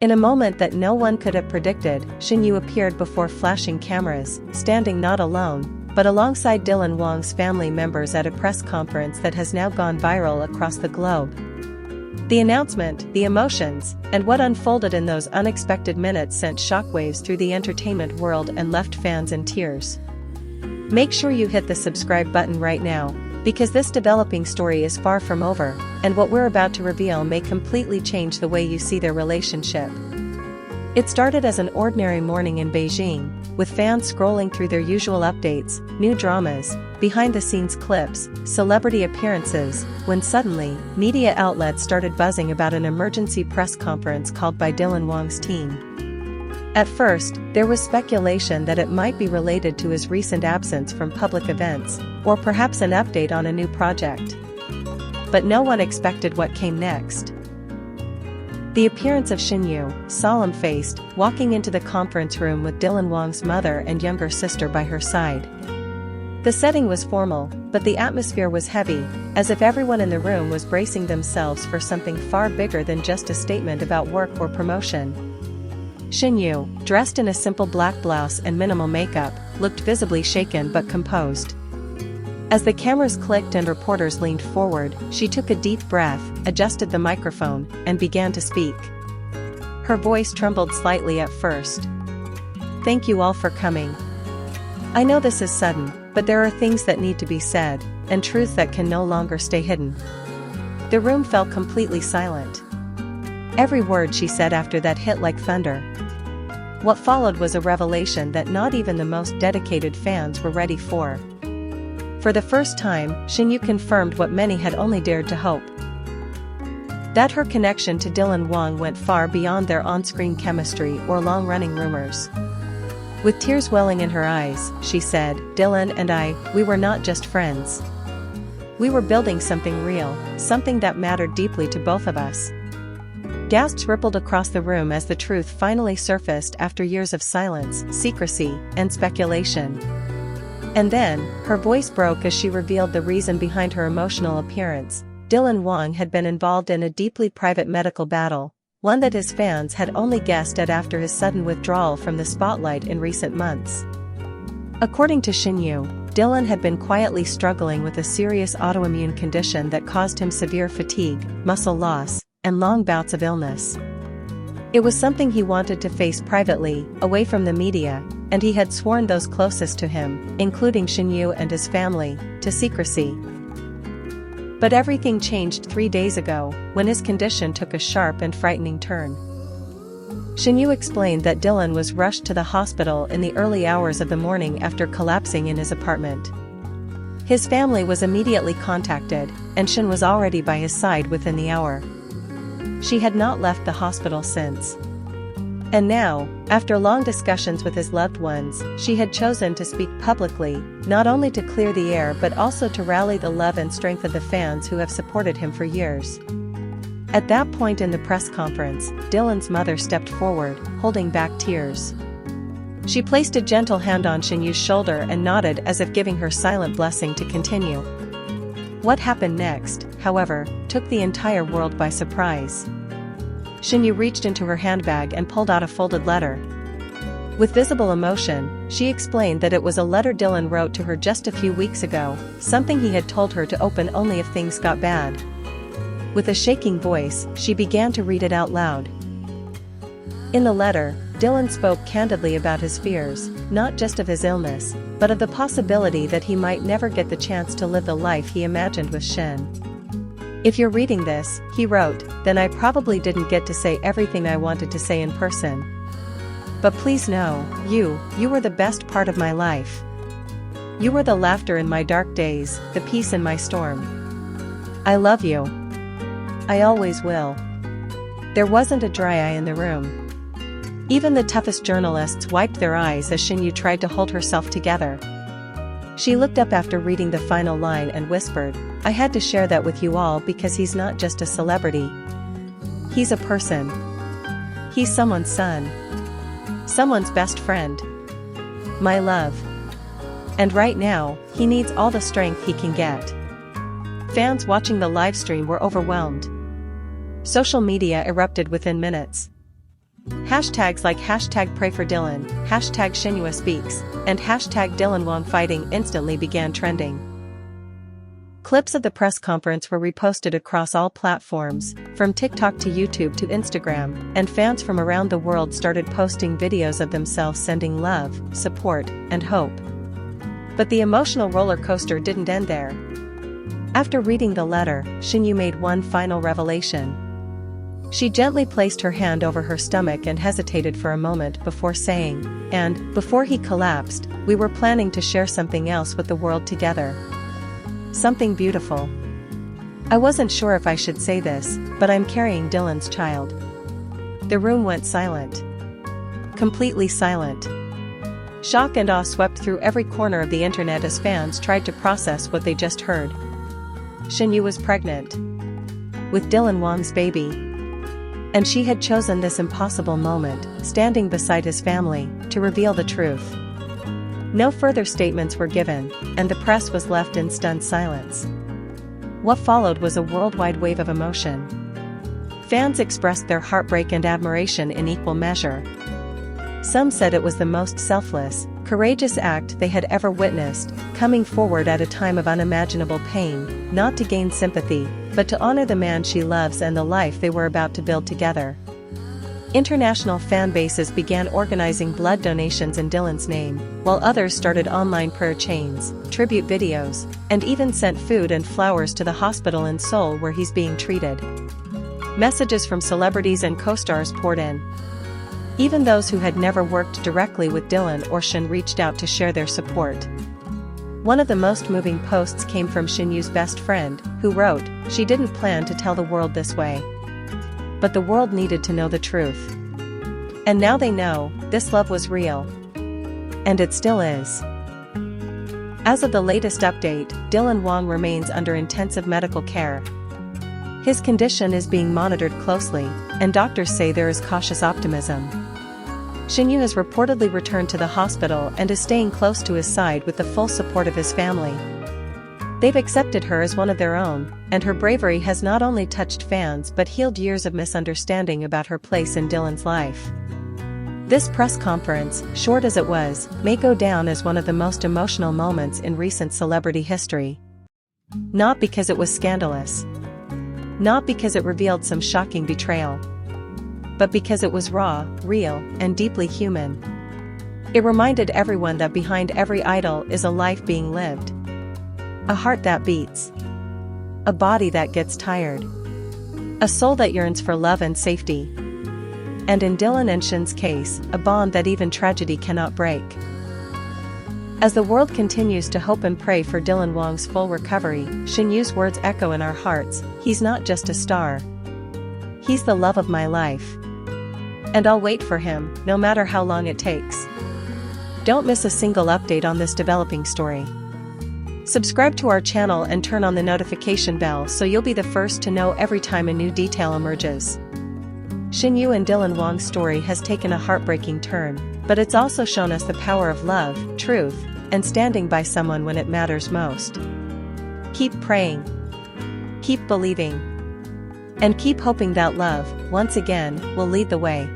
In a moment that no one could have predicted, Shen appeared before flashing cameras, standing not alone, but alongside Dylan Wang's family members at a press conference that has now gone viral across the globe. The announcement, the emotions, and what unfolded in those unexpected minutes sent shockwaves through the entertainment world and left fans in tears. Make sure you hit the subscribe button right now, because this developing story is far from over, and what we're about to reveal may completely change the way you see their relationship. It started as an ordinary morning in Beijing, with fans scrolling through their usual updates, new dramas, behind-the-scenes clips, celebrity appearances, when suddenly, media outlets started buzzing about an emergency press conference called by Dylan Wang's team. At first, there was speculation that it might be related to his recent absence from public events, or perhaps an update on a new project. But no one expected what came next. The appearance of Shen, solemn-faced, walking into the conference room with Dylan Wang's mother and younger sister by her side. The setting was formal, but the atmosphere was heavy, as if everyone in the room was bracing themselves for something far bigger than just a statement about work or promotion. Shen, dressed in a simple black blouse and minimal makeup, looked visibly shaken but composed. As the cameras clicked and reporters leaned forward, she took a deep breath, adjusted the microphone, and began to speak. Her voice trembled slightly at first. "Thank you all for coming. I know this is sudden, but there are things that need to be said, and truths that can no longer stay hidden." The room fell completely silent. Every word she said after that hit like thunder. What followed was a revelation that not even the most dedicated fans were ready for. For the first time, Shen confirmed what many had only dared to hope. That her connection to Dylan Wang went far beyond their on-screen chemistry or long-running rumors. With tears welling in her eyes, she said, "Dylan and I, we were not just friends. We were building something real, something that mattered deeply to both of us." Gasps rippled across the room as the truth finally surfaced after years of silence, secrecy, and speculation. And then, her voice broke as she revealed the reason behind her emotional appearance. Dylan Wang had been involved in a deeply private medical battle, one that his fans had only guessed at after his sudden withdrawal from the spotlight in recent months. According to Shen, Dylan had been quietly struggling with a serious autoimmune condition that caused him severe fatigue, muscle loss, and long bouts of illness. It was something he wanted to face privately, away from the media, and he had sworn those closest to him, including Shen and his family, to secrecy. But everything changed 3 days ago, when his condition took a sharp and frightening turn. Shen explained that Dylan was rushed to the hospital in the early hours of the morning after collapsing in his apartment. His family was immediately contacted, and Shen was already by his side within the hour. She had not left the hospital since. And now, after long discussions with his loved ones, she had chosen to speak publicly, not only to clear the air but also to rally the love and strength of the fans who have supported him for years. At that point in the press conference, Dylan's mother stepped forward, holding back tears. She placed a gentle hand on Shen shoulder and nodded as if giving her silent blessing to continue. What happened next, however, took the entire world by surprise. Shen reached into her handbag and pulled out a folded letter. With visible emotion, she explained that it was a letter Dylan wrote to her just a few weeks ago, something he had told her to open only if things got bad. With a shaking voice, she began to read it out loud. In the letter, Dylan spoke candidly about his fears, not just of his illness, but of the possibility that he might never get the chance to live the life he imagined with Shen. "If you're reading this," he wrote, "then I probably didn't get to say everything I wanted to say in person. But please know, you were the best part of my life. You were the laughter in my dark days, the peace in my storm. I love you. I always will." There wasn't a dry eye in the room. Even the toughest journalists wiped their eyes as Shen tried to hold herself together. She looked up after reading the final line and whispered, "I had to share that with you all because he's not just a celebrity. He's a person. He's someone's son. Someone's best friend. My love. And right now, he needs all the strength he can get." Fans watching the livestream were overwhelmed. Social media erupted within minutes. Hashtags like hashtag pray for Dylan, hashtag Shenhua speaks, and hashtag dylanwang fighting instantly began trending. Clips of the press conference were reposted across all platforms, from TikTok to YouTube to Instagram, and fans from around the world started posting videos of themselves sending love, support, and hope. But the emotional roller coaster didn't end there. After reading the letter, Shenhua made one final revelation. She gently placed her hand over her stomach and hesitated for a moment before saying, "And, before he collapsed, we were planning to share something else with the world together. Something beautiful. I wasn't sure if I should say this, but I'm carrying Dylan's child." The room went silent. Completely silent. Shock and awe swept through every corner of the internet as fans tried to process what they just heard. Shenhua was pregnant with Dylan Wang's baby. And she had chosen this impossible moment, standing beside his family, to reveal the truth. No further statements were given, and the press was left in stunned silence. What followed was a worldwide wave of emotion. Fans expressed their heartbreak and admiration in equal measure. Some said it was the most selfless, courageous act they had ever witnessed, coming forward at a time of unimaginable pain, not to gain sympathy, but to honor the man she loves and the life they were about to build together. International fan bases began organizing blood donations in Dylan's name, while others started online prayer chains, tribute videos, and even sent food and flowers to the hospital in Seoul where he's being treated. Messages from celebrities and co-stars poured in. Even those who had never worked directly with Dylan or Shen reached out to share their support. One of the most moving posts came from Shenhua's best friend, who wrote, "She didn't plan to tell the world this way. But the world needed to know the truth. And now they know, this love was real. And it still is." As of the latest update, Dylan Wang remains under intensive medical care. His condition is being monitored closely, and doctors say there is cautious optimism. Shenhua has reportedly returned to the hospital and is staying close to his side with the full support of his family. They've accepted her as one of their own, and her bravery has not only touched fans but healed years of misunderstanding about her place in Dylan's life. This press conference, short as it was, may go down as one of the most emotional moments in recent celebrity history. Not because it was scandalous. Not because it revealed some shocking betrayal. But because it was raw, real, and deeply human. It reminded everyone that behind every idol is a life being lived. A heart that beats. A body that gets tired. A soul that yearns for love and safety. And in Dylan and Shen's case, a bond that even tragedy cannot break. As the world continues to hope and pray for Dylan Wang's full recovery, Shenhua's words echo in our hearts, "He's not just a star. He's the love of my life. And I'll wait for him, no matter how long it takes." Don't miss a single update on this developing story. Subscribe to our channel and turn on the notification bell so you'll be the first to know every time a new detail emerges. Shenhua and Dylan Wang's story has taken a heartbreaking turn, but it's also shown us the power of love, truth, and standing by someone when it matters most. Keep praying. Keep believing. And keep hoping that love, once again, will lead the way.